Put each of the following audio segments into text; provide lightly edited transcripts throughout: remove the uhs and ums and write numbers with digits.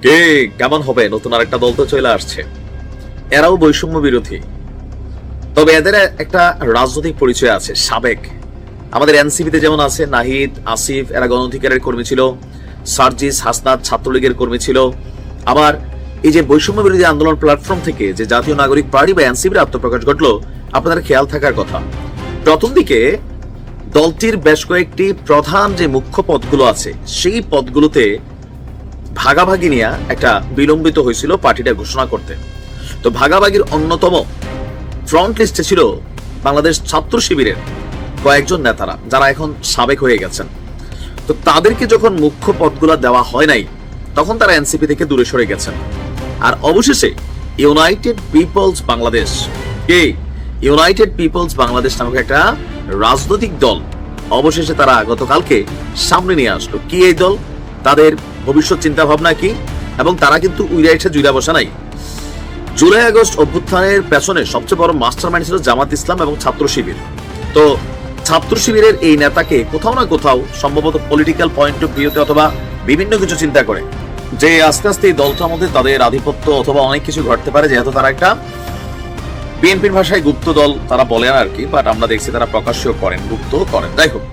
কে কেমন হবে? নতুন আরেকটা দল তো চলে আসছে। এরাও বৈষম্য বিরোধী, তবে এদের একটা রাজনৈতিক পরিচয় আছে। সাবেক আমাদের এনসিপিতে যেমন আছে নাহিদ, আসিফ, এরা গণ অধিকারের কর্মী ছিল। সার্জিস, হাসনাত ছাত্রলীগের কর্মী ছিল। আবার এই যে বৈষম্য বিরোধী আন্দোলন প্ল্যাটফর্ম থেকে যে জাতীয় নাগরিক পার্টি বা এনসিপির আত্মপ্রকাশ ঘটলো, আপনাদের খেয়াল থাকার কথা, প্রথম দিকে দলটির বেশ কয়েকটি প্রধান যে মুখ্য পদগুলো আছে সেই পদগুলোতে ভাগাভাগি নিয়ে একটা বিলম্বিত হয়েছিল পার্টিটা ঘোষণা করতে। তো ভাগাভাগির অন্যতম ফ্রন্ট লিস্টে ছিল বাংলাদেশ ছাত্র শিবিরের কয়েকজন নেতারা, যারা এখন সাবেক হয়ে গেছেন। তো তাদেরকে যখন মুখ্য পদগুলো দেওয়া হয় নাই, তখন তারা এনসিপি থেকে দূরে সরে গেছেন। আর অবশেষে United People's Bangladesh, United People's Bangladesh নামক একটা রাজনৈতিক দল অবশেষে তারা গতকালকে সামনে নিয়ে আসলো। কি এই দল, তাদের ভবিষ্যৎ চিন্তা ভাবনা কি, এবং তারা কিন্তু উইরা এসে জুইরা বসা নাই। জুলাই আগস্ট অভ্যুত্থানের পেছনে সবচেয়ে বড় মাস্টারমাইন্ড ছিল জামাত ইসলাম এবং ছাত্র শিবির। তো ছাত্র শিবিরের এই নেতাকে কোথাও না কোথাও সম্ভবত পলিটিক্যাল পয়েন্ট অফ ভিউতে অথবা বিভিন্ন কিছু চিন্তা করে যে আস্তে আস্তে এই দলটার মধ্যে তাদের আধিপত্য অথবা অনেক কিছু ঘটতে পারে, যেহেতু তারা একটা বিএনপির ভাষায় গুপ্ত দল তারা বলেন আর কি, বাট আমরা দেখছি তারা প্রকাশ্যও করেন, গুপ্ত করেন। যাই হোক,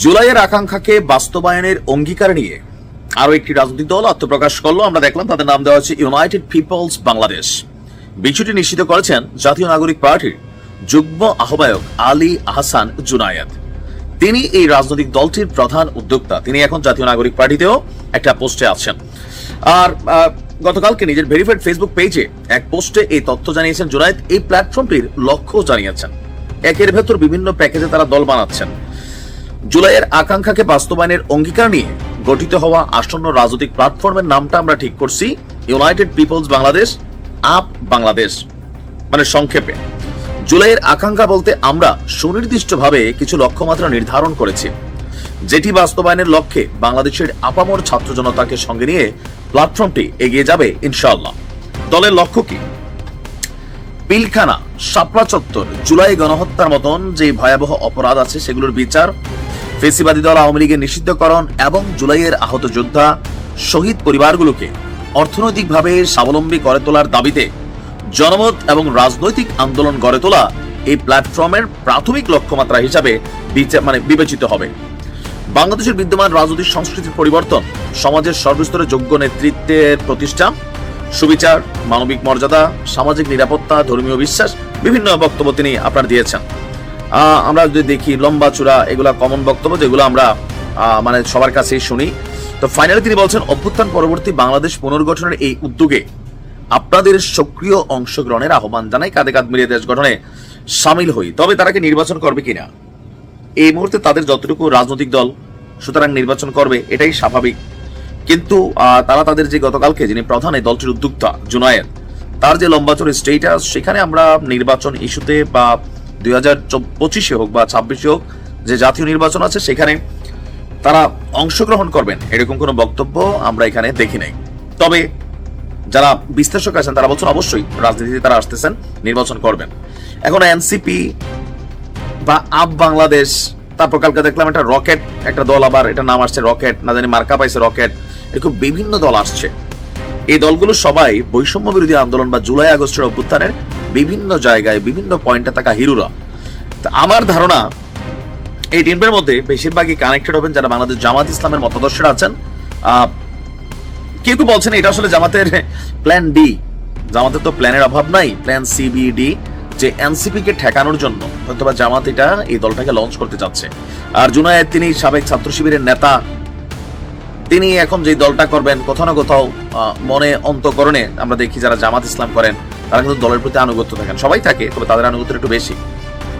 জুলাইয়ের আকাঙ্ক্ষাকে বাস্তবায়নের অঙ্গীকার নিয়ে আরো একটি রাজনৈতিক দল আত্মপ্রকাশ করলো। আমরা দেখলাম তাদের নাম দেওয়া হচ্ছে ইউনাইটেড পিপলস বাংলাদেশ। বিষয়টি নিশ্চিত করেছেন জাতীয় নাগরিক পার্টির যুগ্ম আহ্বায়ক আলী আহসান জুনায়েদ। তিনি এই রাজনৈতিক দলটির প্রধান উদ্যোক্তা। তিনি এখন জাতীয় নাগরিক পার্টিতেও একটা পোস্টে আছেন। আর গতকালকে নিজের ভেরিফাইড ফেসবুক পেজে এক পোস্টে এই তথ্য জানিয়েছেন জুনায়েদ। এই প্ল্যাটফর্মটির লক্ষ্য জানিয়েছেন, একের ভেতর বিভিন্ন প্যাকেজে তারা দল বানাচ্ছেন। জুলাইয়ের আকাঙ্ক্ষাকে বাস্তবায়নের অঙ্গীকার নিয়ে গঠিত হওয়া আসন্ন রাজনৈতিক প্ল্যাটফর্মের নামটা আমরা ঠিক করছি United People's Bangladesh, UP Bangladesh, মানে সংক্ষেপে। জুলাইয়ের আকাঙ্ক্ষা বলতে আমরা সুনির্দিষ্টভাবে কিছু লক্ষ্যমাত্রা নির্ধারণ করেছি, যেটি বাস্তবায়নের লক্ষ্যে বাংলাদেশের আপামর ছাত্র জনতাকে সঙ্গে নিয়ে প্ল্যাটফর্মটি এগিয়ে যাবে ইনশাআল্লাহ। দলের লক্ষ্য কি? পিলখানা, শাপলা চত্বর, জুলাই গণহত্যার মতন যে ভয়াবহ অপরাধ আছে সেগুলোর বিচার, ফেসিবাদী দল আওয়ামী লীগের নিষিদ্ধকরণ এবং জুলাইয়ের আহত যোদ্ধা শহীদ পরিবারগুলোকে অর্থনৈতিকভাবে স্বাবলম্বী করে তোলার দাবিতে জনমত এবং রাজনৈতিক আন্দোলন গড়ে তোলা এই প্ল্যাটফর্মের প্রাথমিক লক্ষ্যমাত্রা হিসাবে বিবেচিত হবে। বাংলাদেশের বিদ্যমান রাজনৈতিক সংস্কৃতির পরিবর্তন, সমাজের সর্বস্তরে যোগ্য নেতৃত্বের প্রতিষ্ঠা, সুবিচার, মানবিক মর্যাদা, সামাজিক নিরাপত্তা, ধর্মীয় বিশ্বাস, বিভিন্ন বক্তব্য তিনি আপনার দিয়েছেন। আমরা যদি দেখি লম্বা চূড়া এগুলা কমন বক্তব্য, যেগুলো আমরা মানে সবার কাছেই শুনি। তো ফাইনালি তিনি বলছেন, অভ্যুত্থান পরবর্তী বাংলাদেশ পুনর্গঠনের এই উদ্যোগে আপনাদের সক্রিয় অংশগ্রহণের আহ্বান জানাই, কাঁধে কাঁধ মিলিয়ে দেশ গঠনে সামিল হই। তবে তারা কি নির্বাচন করবে কিনা, এই মুহূর্তে তাদের যতটুকু রাজনৈতিক দল, সুতরাং নির্বাচন করবে এটাই স্বাভাবিক। কিন্তু তারা তাদের যে গতকালকে যিনি প্রধান এই দলটির উদ্যোক্তা জুনায়েদ, তার যে লম্বাচড় স্টেটাস, সেখানে আমরা নির্বাচন ইস্যুতে বা 2025 হোক বা 26 হোক যে জাতীয় নির্বাচন আছে সেখানে তারা অংশগ্রহণ করবেন এরকম কোনো বক্তব্য আমরা এখানে দেখি নাই। তবে যারা বিশ্লেষক আছেন তারা বলছেন অবশ্যই রাজনীতিতে তারা আসতেছেন, নির্বাচন করবেন। এখন এনসিপি বা আপ বাংলাদেশ, তারপর কালকে দেখলাম একটা রকেট একটা দল, আবার এটা নাম আসছে রকেট, না জানি মার্কা পাইছে রকেট, এরকম বিভিন্ন দল আসছে। এই দলগুলো সবাই বৈষম্য বিরোধী আন্দোলন বা জুলাই আগস্টের অভ্যুত্থানের বিভিন্ন জায়গায় বিভিন্ন পয়েন্টে থাকা হিরোরা। আমার ধারণা এই টিমের মধ্যে বেশিরভাগই কানেক্টেড হবেন যারা বাংলাদেশ জামাত ইসলামের মতাদর্শরা আছেন। কেউ বলছেন এটা আসলে জামাতের প্ল্যান ডি, জামাতের তো প্ল্যানের অভাব নাই, প্ল্যান সিবিডি, যে এনসিপি কে ঠেকানোর জন্য হয়তোবা জামাত এটা এই দলটাকে লঞ্চ করতে যাচ্ছে। আর জুনায়েদ তিনি সাবেক ছাত্র শিবিরের নেতা, তিনি এখন যে দলটা করবেন কোথাও না কোথাও মনে অন্তঃকরণে আমরা দেখি যারা জামাত ইসলাম করেন তারা কিন্তু দলের প্রতি আনুগত্য থাকেন, সবাই থাকে, তবে তাদের আনুগত্য একটু বেশি।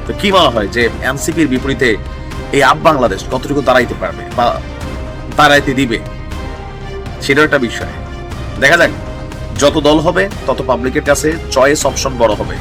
তো কি মনে হয় যে এনসিপির বিপরীতে এই আপ বাংলাদেশ কতটুকু দাঁড়াইতে পারবে বা দাঁড়াইতে দিবে, সেটা একটা বিষয়। দেখা যাক, যত দল হবে তত পাবলিকের কাছে চয়েস অপশন বড় হবে।